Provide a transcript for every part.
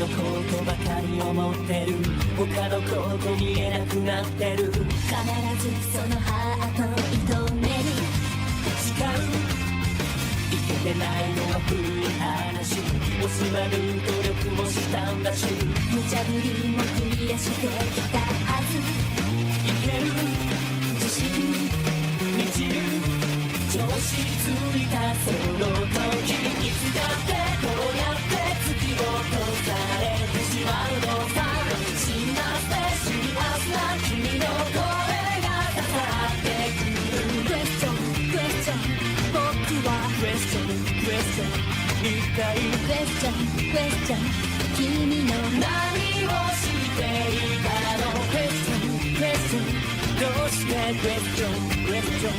のことばかり思ってる他のこと見えなくなってる必ずそのハートを射止める誓ういけてないのは古い話惜しまぬ努力もしたんだし無茶ぶりもクリアしてきたはずいける自信満ちる調子ついたその時いつだってどうやって突き落とされてしまうのさ死んだってシリアスな君の声が刺さってくるクエスチョンクエスチョン僕はクエスチョンクエスチョン一体クエスチョンクエスチョン君の何をしていたのクエスチョンクエスチョンどうしてクエスチョンクエスチョン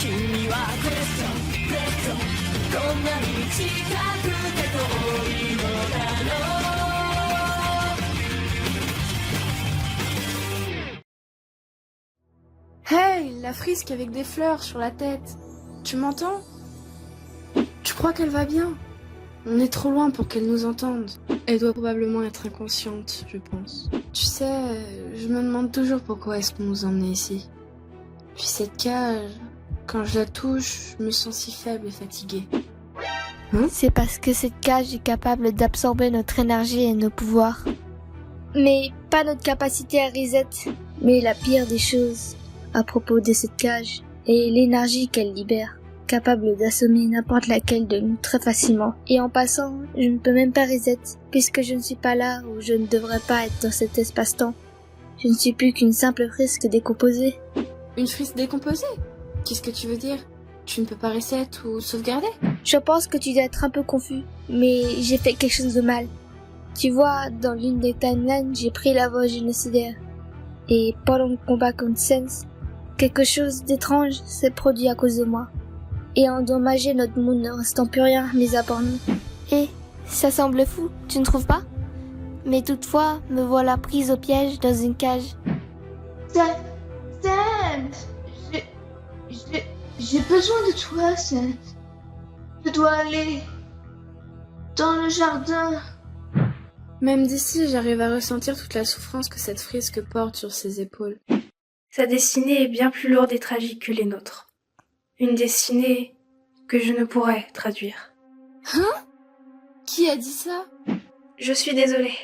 君はクエスチョンクエスチョンこんなに近くて遠いのだろうHey, la frisque avec des fleurs sur la tête. Tu m'entends? Tu crois qu'elle va bien? On est trop loin pour qu'elle nous entende. Elle doit probablement être inconsciente, je pense. Tu sais, je me demande toujours pourquoi est-ce qu'on nous emmenait ici. Puis cette cage, quand je la touche, je me sens si faible et fatiguée. C'est parce que cette cage est capable d'absorber notre énergie et nos pouvoirs. Mais pas notre capacité à reset. Mais la pire des choses à propos de cette cage est l'énergie qu'elle libère, capable d'assommer n'importe laquelle de nous très facilement. Et en passant, je ne peux même pas reset, puisque je ne suis pas là ou je ne devrais pas être dans cet espace-temps. Je ne suis plus qu'une simple frisque décomposée. Une frisque décomposée? Qu'est-ce que tu veux dire? Tu ne peux pas reset ou sauvegarder? Je pense que tu dois être un peu confus, mais j'ai fait quelque chose de mal. Tu vois, dans l'une des timelines, j'ai pris la voie génocidaire. Et pendant le combat contre Sense, quelque chose d'étrange s'est produit à cause de moi. Et a endommagé notre monde ne restant plus rien mis à part nous. Et ça semble fou, tu ne trouves pas? Mais toutefois, me voilà prise au piège dans une cage. Sense, j'ai besoin de toi, Sense. Je dois aller dans le jardin. Même d'ici, j'arrive à ressentir toute la souffrance que cette frisque porte sur ses épaules. Sa destinée est bien plus lourde et tragique que les nôtres. Une destinée que je ne pourrais traduire. Hein? Qui a dit ça? Je suis désolée.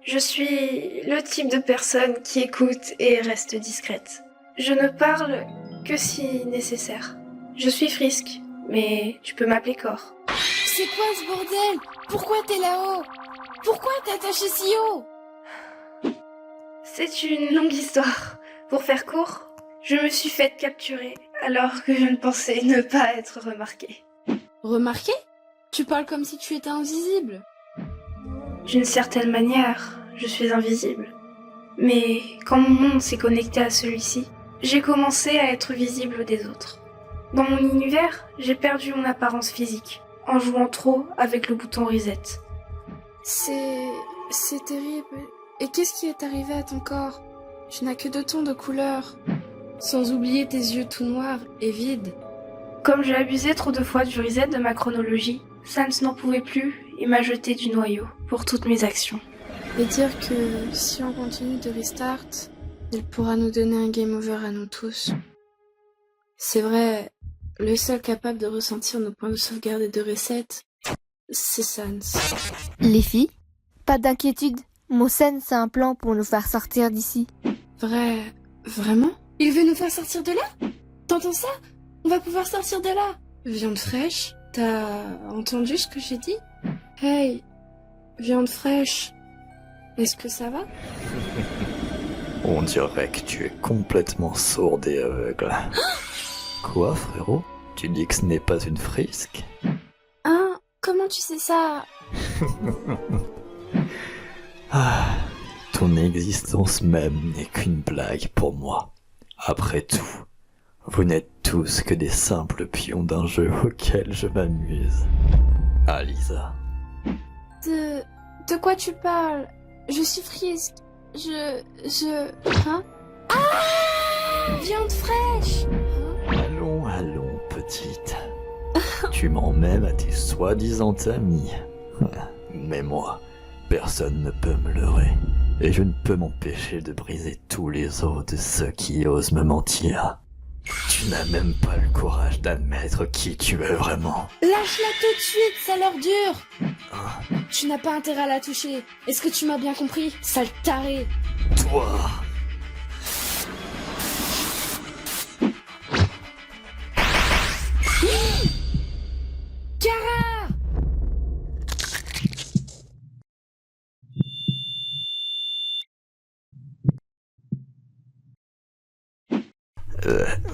Je suis le type de personne qui écoute et reste discrète. Je ne parle que si nécessaire. Je suis Frisk, mais tu peux m'appeler Cor. C'est quoi ce bordel? Pourquoi t'es là-haut? Pourquoi t'es attaché si haut? C'est une longue histoire. Pour faire court, je me suis faite capturer alors que je ne pensais ne pas être remarquée. Remarqué? Tu parles comme si tu étais invisible. D'une certaine manière, je suis invisible. Mais quand mon monde s'est connecté à celui-ci, j'ai commencé à être visible des autres. Dans mon univers, j'ai perdu mon apparence physique, en jouant trop avec le bouton reset. C'est terrible. Et qu'est-ce qui est arrivé à ton corps? Tu n'as que 2 tons de couleur. Sans oublier tes yeux tout noirs et vides. Comme j'ai abusé trop de fois du reset de ma chronologie, Sans n'en pouvait plus et m'a jeté du noyau pour toutes mes actions. Et dire que si on continue de restart, il pourra nous donner un game over à nous tous. C'est vrai, le seul capable de ressentir nos points de sauvegarde et de reset, c'est Sans. Les filles, pas d'inquiétude. Mon Sense a un plan pour nous faire sortir d'ici. Vraiment? Il veut nous faire sortir de là? T'entends ça? On va pouvoir sortir de là. Viande fraîche? T'as entendu ce que j'ai dit? Hey, viande fraîche, est-ce que ça va? On dirait que tu es complètement sourde et aveugle. Quoi, frérot? Tu dis que ce n'est pas une frisque? Hein? Comment tu sais ça? Ah, ton existence même n'est qu'une blague pour moi. Après tout, vous n'êtes tous que des simples pions d'un jeu auquel je m'amuse. Alisa. De quoi tu parles? Je suis frisque. Hein? Ah! Viande fraîche! Allons, allons, petite. Tu m'en mêmes à tes soi-disant amis. Mais moi, personne ne peut me leurrer. Et je ne peux m'empêcher de briser tous les os de ceux qui osent me mentir. Tu n'as même pas le courage d'admettre qui tu es vraiment. Lâche-la tout de suite, ça leur dure! Hein? Tu n'as pas intérêt à la toucher. Est-ce que tu m'as bien compris? Sale taré! Toi! Kara!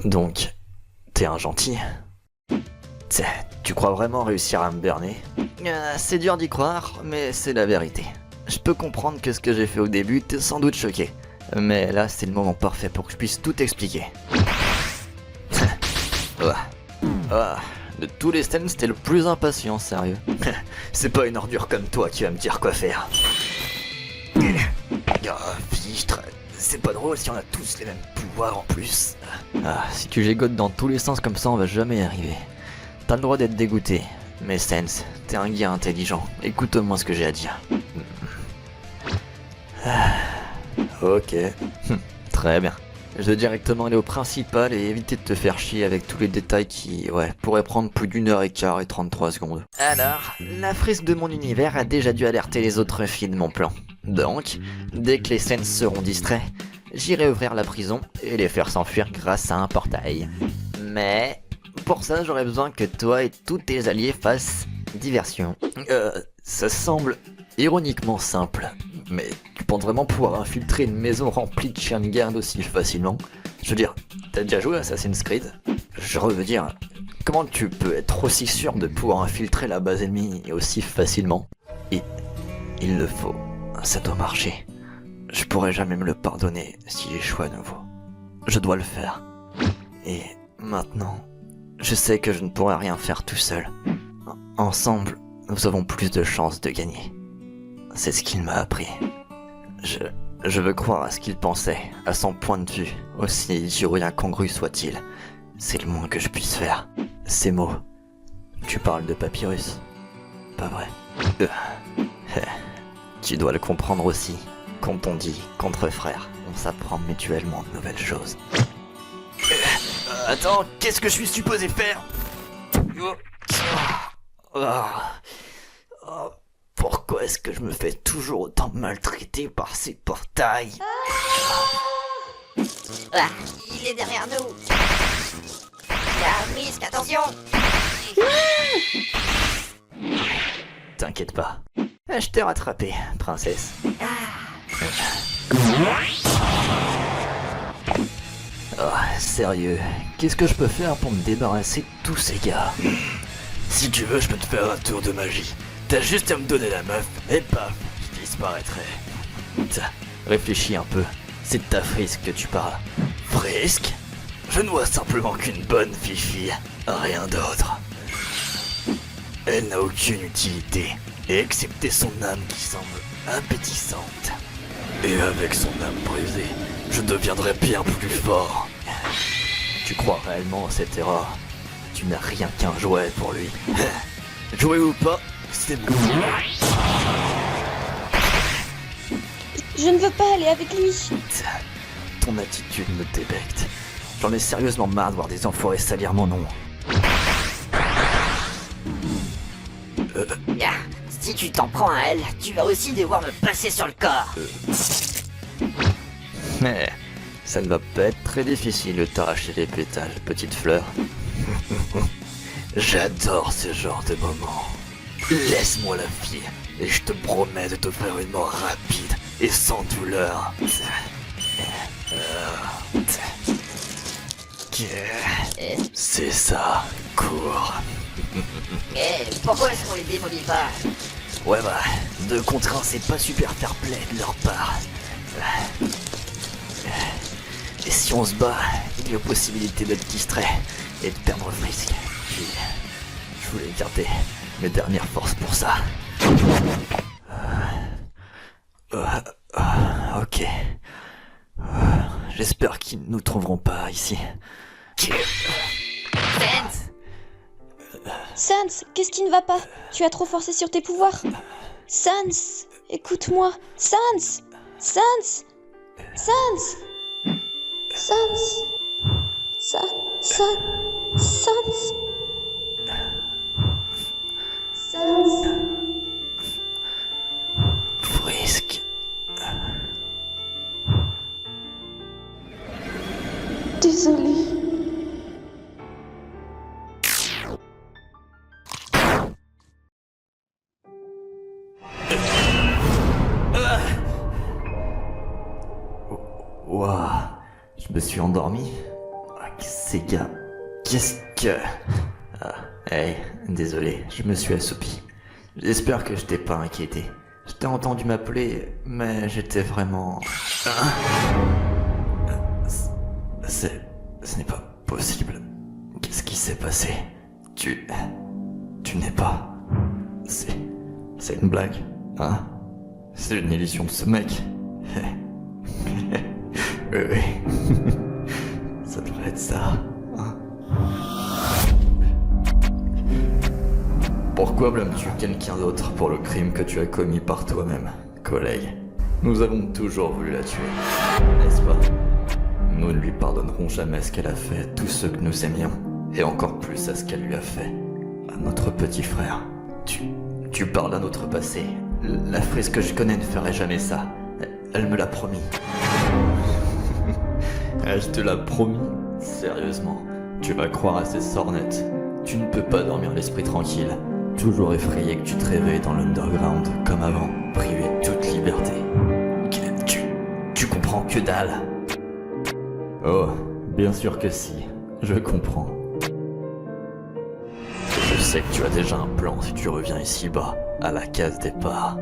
Donc, t'es un gentil. Tu crois vraiment réussir à me berner? C'est dur d'y croire, mais c'est la vérité. Je peux comprendre que ce que j'ai fait au début t'es sans doute choqué. Mais là, c'est le moment parfait pour que je puisse tout expliquer. De tous les scènes, c'était le plus impatient, sérieux. C'est pas une ordure comme toi qui va me dire quoi faire. Fichtre, c'est pas drôle si on a tous les mêmes pouvoirs en plus. Si tu gigotes dans tous les sens comme ça, on va jamais y arriver. T'as le droit d'être dégoûté, mais Sense, t'es un gars intelligent. Écoute au moins ce que j'ai à dire. Ok, très bien. Je vais directement aller au principal et éviter de te faire chier avec tous les détails qui, pourraient prendre plus d'1h15 et 33 secondes. Alors, la frisque de mon univers a déjà dû alerter les autres filles de mon plan. Donc, dès que les scènes seront distraits, j'irai ouvrir la prison et les faire s'enfuir grâce à un portail. Mais, pour ça, j'aurais besoin que toi et tous tes alliés fassent diversion. Ça semble ironiquement simple, mais tu penses vraiment pouvoir infiltrer une maison remplie de chiens de garde aussi facilement? Je veux dire, t'as déjà joué à Assassin's Creed? Je veux dire, comment tu peux être aussi sûr de pouvoir infiltrer la base ennemie aussi facilement? Et il le faut, ça doit marcher. Je pourrais jamais me le pardonner si j'échoue à nouveau. Je dois le faire. Et maintenant, je sais que je ne pourrai rien faire tout seul. Ensemble, nous avons plus de chances de gagner. C'est ce qu'il m'a appris. Je veux croire à ce qu'il pensait, à son point de vue, aussi idiot et incongru soit-il. C'est le moins que je puisse faire. Ces mots. Tu parles de Papyrus. Pas vrai. Tu dois le comprendre aussi. Quand on dit qu'entre frères, on s'apprend mutuellement de nouvelles choses. Attends, qu'est-ce que je suis supposé faire? Pourquoi est-ce que je me fais toujours autant maltraiter par ces portails? Il est derrière nous. Il y a un risque, attention. T'inquiète pas. Je t'ai rattrapé, princesse. Sérieux, qu'est-ce que je peux faire pour me débarrasser de tous ces gars? Si tu veux, je peux te faire un tour de magie. T'as juste à me donner la meuf, et paf, je disparaîtrai. Réfléchis un peu, c'est de ta frisque que tu parles. Frisque? Je ne vois simplement qu'une bonne fifi, rien d'autre. Elle n'a aucune utilité, excepté son âme qui semble appétissante. Et avec son âme brisée, je deviendrai bien plus fort. Tu crois réellement à cette erreur? Tu n'as rien qu'un jouet pour lui. Jouer ou pas, c'est bon. Je ne veux pas aller avec lui. Ton attitude me débecte. J'en ai sérieusement marre de voir des enfoirés salir mon nom. Si tu t'en prends à elle, tu vas aussi devoir me passer sur le corps. Mais ça ne va pas être très difficile de t'arracher les pétales, petite fleur. J'adore ce genre de moment. Laisse-moi la fille, et je te promets de te faire une mort rapide et sans douleur. C'est ça, cours. Pourquoi est-ce qu'on les démolit pas? Ouais 2 contre 1, c'est pas super fair-play de leur part. Et si on se bat, il y a possibilité d'être distrait et de perdre le risque. Puis, je voulais garder mes dernières forces pour ça. Ok. J'espère qu'ils ne nous trouveront pas ici. Sans, qu'est-ce qui ne va pas? Tu as trop forcé sur tes pouvoirs. Sans, écoute-moi. Sans, Sans, Sans, Sans, Sans, Sans. Frisk. Désolée. Waouh, je me suis endormi. Ces gars, qu'est-ce que... Hey, désolé, je me suis assoupi. J'espère que je t'ai pas inquiété. Je t'ai entendu m'appeler, mais j'étais vraiment... Ce n'est pas possible. Qu'est-ce qui s'est passé? Tu n'es pas... C'est une blague, hein? C'est une illusion de ce mec. Oui. Ça devrait être ça, hein? Pourquoi blâmes-tu quelqu'un d'autre pour le crime que tu as commis par toi-même, collègue? Nous avons toujours voulu la tuer, n'est-ce pas? Nous ne lui pardonnerons jamais ce qu'elle a fait à tous ceux que nous aimions, et encore plus à ce qu'elle lui a fait à notre petit frère. Tu parles d'un autre passé. La Frisk que je connais ne ferait jamais ça. Elle me l'a promis. Elle te l'a promis? Sérieusement, tu vas croire à ces sornettes. Tu ne peux pas dormir l'esprit tranquille. Toujours effrayé que tu te réveilles dans l'underground, comme avant, privé de toute liberté. Tu comprends que dalle? Oh, bien sûr que si, je comprends. Je sais que tu as déjà un plan si tu reviens ici-bas, à la case départ.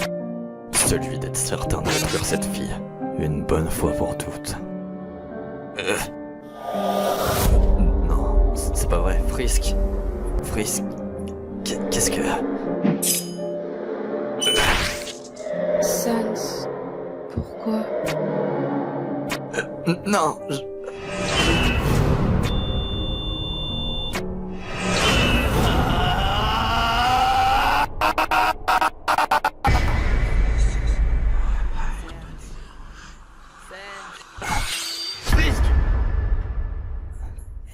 Celui d'être certain d'instruire cette fille, une bonne fois pour toutes. Non, c'est pas vrai, Frisk. Frisk, qu'est-ce que... Sans, pourquoi? Non,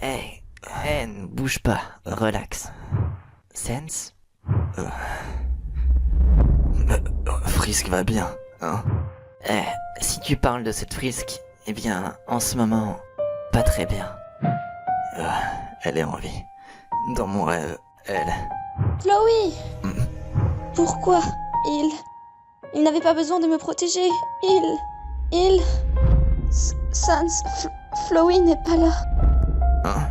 Hey, ne bouge pas, relax. Sans? Frisk va bien, hein? Si tu parles de cette Frisk, eh bien, en ce moment, pas très bien. Elle est en vie. Dans mon rêve, elle... Chloé! Pourquoi? Il n'avait pas besoin de me protéger. Sans, Chloé n'est pas là. Hein?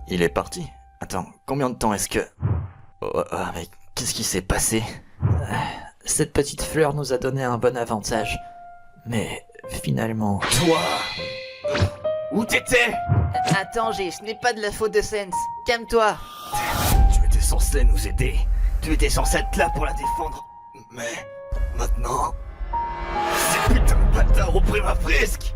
Il est parti? Attends, combien de temps est-ce que... mais qu'est-ce qui s'est passé? Cette petite fleur nous a donné un bon avantage. Mais finalement... Toi! Où t'étais? Attends, ce n'est pas de la faute de Sans. Calme-toi. Tu étais censé nous aider. Tu étais censé être là pour la défendre. Mais... maintenant... Ces putains de bâtards ont pris ma Frisk!